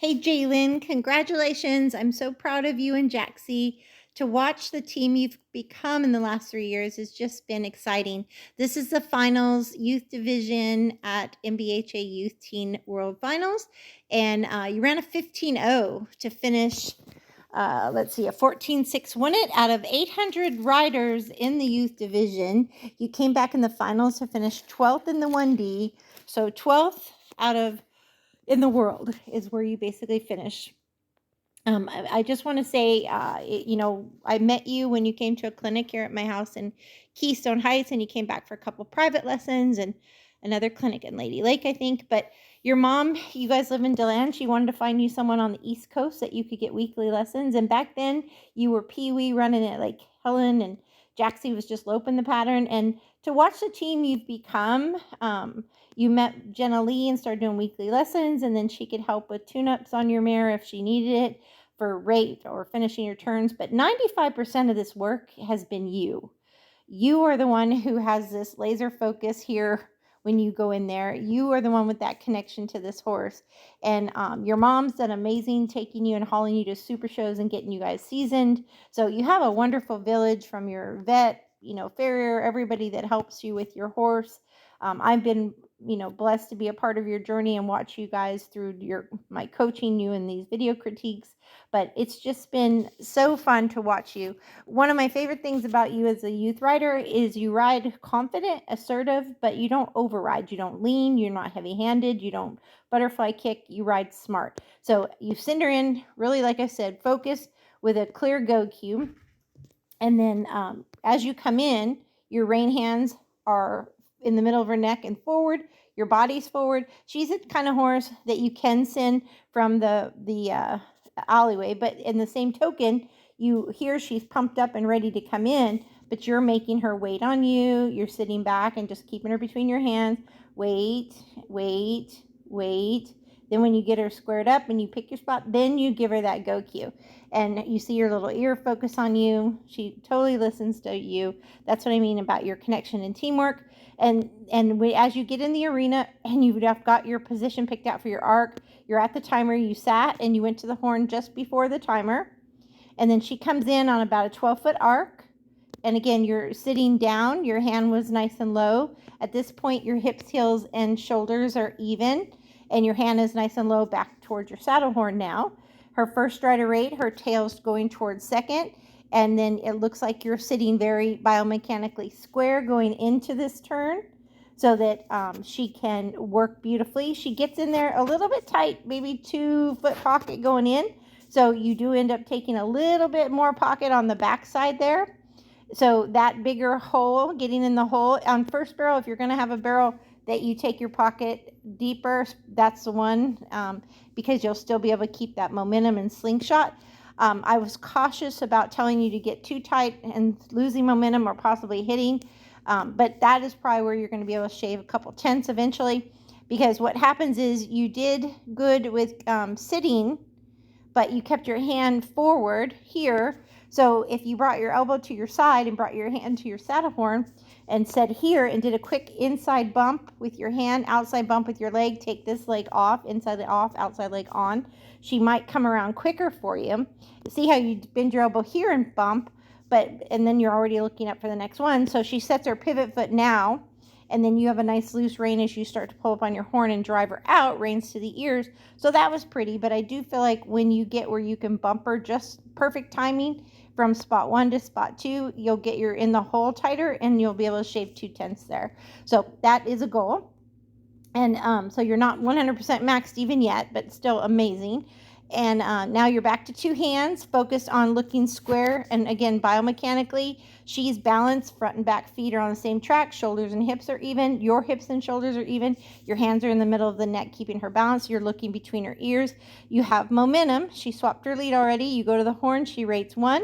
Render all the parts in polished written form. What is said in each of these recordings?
Hey, Jalen, congratulations. I'm so proud of you and Jaxie. To watch the team you've become in the last 3 years has just been exciting. This is the finals youth division at NBHA Youth Teen World Finals, and you ran a 15-0 to finish, let's see, a 14-6 won it out of 800 riders in the youth division. You came back in the finals to finish 12th in the 1D, so 12th out of in the world is where you basically finish. I just want to say, I met you when you came to a clinic here at my house in Keystone Heights, and you came back for a couple private lessons and another clinic in Lady Lake, I think. But your mom, you guys live in DeLand. She wanted to find you someone on the East Coast that you could get weekly lessons. And back then, you were Pee-wee running it like Helen, and Jaxie was just loping the pattern. And to watch the team you've become, you met Jenna Lee and started doing weekly lessons, and then she could help with tune-ups on your mare if she needed it for rate or finishing your turns. But 95% of this work has been you. You are the one who has this laser focus here when you go in there. You are the one with that connection to this horse. And your mom's done amazing taking you and hauling you to super shows and getting you guys seasoned. So you have a wonderful village from your vet, farrier, everybody that helps you with your horse. I've been blessed to be a part of your journey and watch you guys through my coaching you in these video critiques. But it's just been so fun to watch you. One of my favorite things about you as a youth rider is you ride confident, assertive, but you don't override. You don't lean. You're not heavy-handed. You don't butterfly kick. You ride smart. So you send her in, really, like I said, focus with a clear go cue. And then as you come in, your rein hands are in the middle of her neck and forward. Your body's forward. She's the kind of horse that you can send from the alleyway, but in the same token, you hear she's pumped up and ready to come in, but you're making her wait on you. You're sitting back and just keeping her between your hands. Wait, wait, wait. Then when you get her squared up and you pick your spot, then you give her that go cue. And you see your little ear focus on you. She totally listens to you. That's what I mean about your connection and teamwork. And as you get in the arena and you've got your position picked out for your arc, you're at the timer, you sat and you went to the horn just before the timer. And then she comes in on about a 12-foot arc. And again, you're sitting down. Your hand was nice and low. At this point, your hips, heels, and shoulders are even. And your hand is nice and low back towards your saddle horn now. Her first rider rate, her tail's going towards second. And then it looks like you're sitting very biomechanically square going into this turn so that she can work beautifully. She gets in there a little bit tight, maybe 2-foot pocket going in. So you do end up taking a little bit more pocket on the back side there. So that bigger hole, getting in the hole on first barrel, if you're going to have a barrel that you take your pocket deeper, that's the one, because you'll still be able to keep that momentum and slingshot. I was cautious about telling you to get too tight and losing momentum or possibly hitting, but that is probably where you're going to be able to shave a couple tenths eventually, because what happens is you did good with sitting, but you kept your hand forward here. So if you brought your elbow to your side and brought your hand to your saddle horn and said here and did a quick inside bump with your hand, outside bump with your leg, take this leg off, inside leg off, outside leg on, she might come around quicker for you. See how you bend your elbow here and bump, and then you're already looking up for the next one. So she sets her pivot foot now, and then you have a nice loose rein as you start to pull up on your horn and drive her out, reins to the ears. So that was pretty, but I do feel like when you get where you can bump her just perfect timing from spot 1 to spot 2, you'll get your in the hole tighter and you'll be able to shave 2/10 there. So that is a goal. And so you're not 100% maxed even yet, but still amazing. And now you're back to 2 hands, focused on looking square. And again, biomechanically, she's balanced. Front and back feet are on the same track. Shoulders and hips are even. Your hips and shoulders are even. Your hands are in the middle of the neck, keeping her balanced. You're looking between her ears. You have momentum. She swapped her lead already. You go to the horn. She rates 1.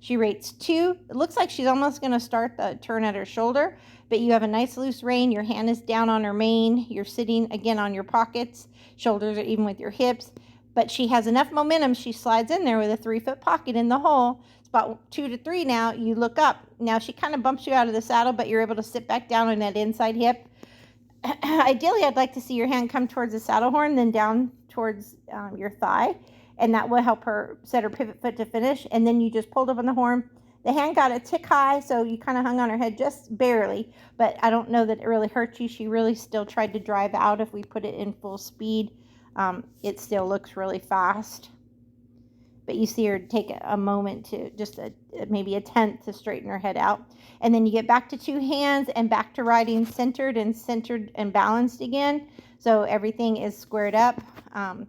She rates 2. It looks like she's almost going to start the turn at her shoulder, but you have a nice loose rein. Your hand is down on her mane. You're sitting again on your pockets. Shoulders are even with your hips. But she has enough momentum. She slides in there with a 3-foot pocket in the hole. It's about 2 to 3 now. You look up. Now she kind of bumps you out of the saddle, but you're able to sit back down on that inside hip. Ideally, I'd like to see your hand come towards the saddle horn, then down towards your thigh, and that will help her set her pivot foot to finish. And then you just pulled up on the horn. The hand got a tick high, so you kind of hung on her head just barely, but I don't know that it really hurt you. She really still tried to drive out. If we put it in full speed, it still looks really fast. But you see her take a moment to just maybe a tenth to straighten her head out. And then you get back to two hands and back to riding centered and balanced again. So everything is squared up. And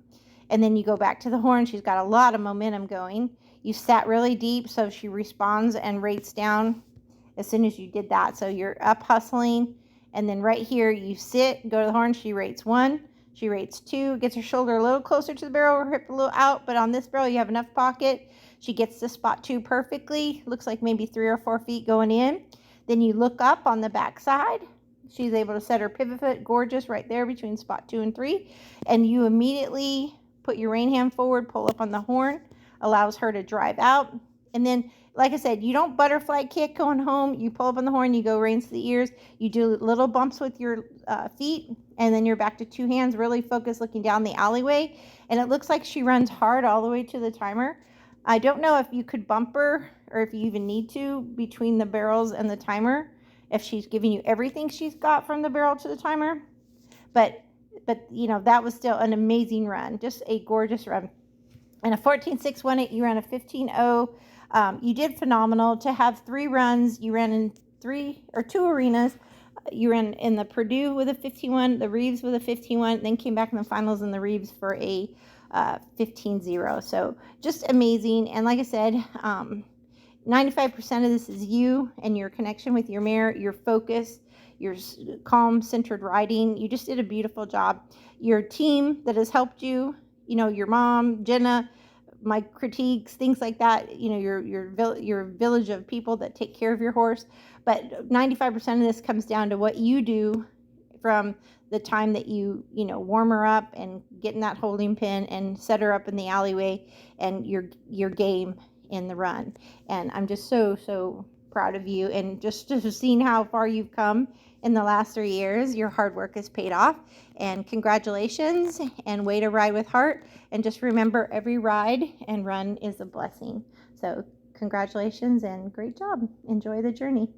then you go back to the horn. She's got a lot of momentum going. You sat really deep, so she responds and rates down as soon as you did that. So you're up hustling. And then right here, you sit, go to the horn. She rates 1. She rates 2, gets her shoulder a little closer to the barrel, her hip a little out, but on this barrel you have enough pocket. She gets to spot 2 perfectly. Looks like maybe 3 or 4 feet going in. Then you look up on the back side. She's able to set her pivot foot, gorgeous, right there between spot 2 and 3. And you immediately put your rein hand forward, pull up on the horn, allows her to drive out. And then, like I said, you don't butterfly kick going home. You pull up on the horn, you go reins to the ears. You do little bumps with your feet, and then you're back to 2 hands, really focused looking down the alleyway. And it looks like she runs hard all the way to the timer. I don't know if you could bump her or if you even need to between the barrels and the timer, if she's giving you everything she's got from the barrel to the timer. But you know, that was still an amazing run, just a gorgeous run. And a 14.618, you ran a 15.0. You did phenomenal. To have 3 runs, you ran in 2 arenas. You ran in the Purdue with a 15.1, the Reeves with a 15.1, then came back in the finals in the Reeves for a 15.0. So just amazing. And like I said, 95% of this is you and your connection with your mare, your focus, your calm, centered riding. You just did a beautiful job. Your team that has helped you, you know, your mom, Jenna, my critiques, things like that, you know, your village of people that take care of your horse. But 95% of this comes down to what you do from the time that you warm her up and get in that holding pen and set her up in the alleyway and your game in the run. And I'm just so proud of you, and just seeing how far you've come in the last 3 years. Your hard work has paid off, and congratulations, and way to ride with heart. And just remember, every ride and run is a blessing. So congratulations and great job. Enjoy the journey.